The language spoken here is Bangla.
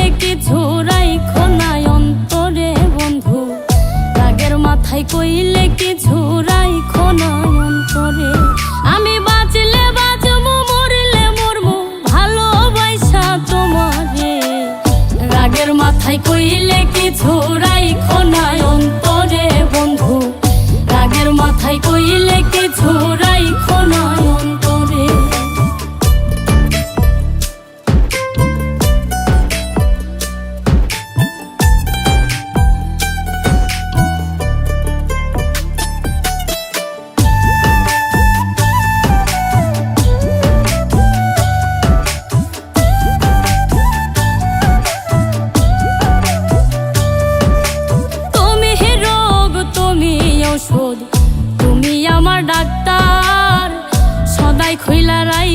কইলে কিছু রাইখো না অন্তরে বন্ধু, রাগের মাথায় কইলে কিছু রাইখো না অন্তরে। আমি বাঁচলে বাঁচবো, মরলে মরবো, ভালোবাসা তোমারে। রাগের মাথায় কইলে কিছু রাইখো না অন্তরে বন্ধু, রাগের মাথায় কইলে কিছু রাইখো না অন্তরে। তুমি আমার ডাক্তার, সদাই খইলা রাই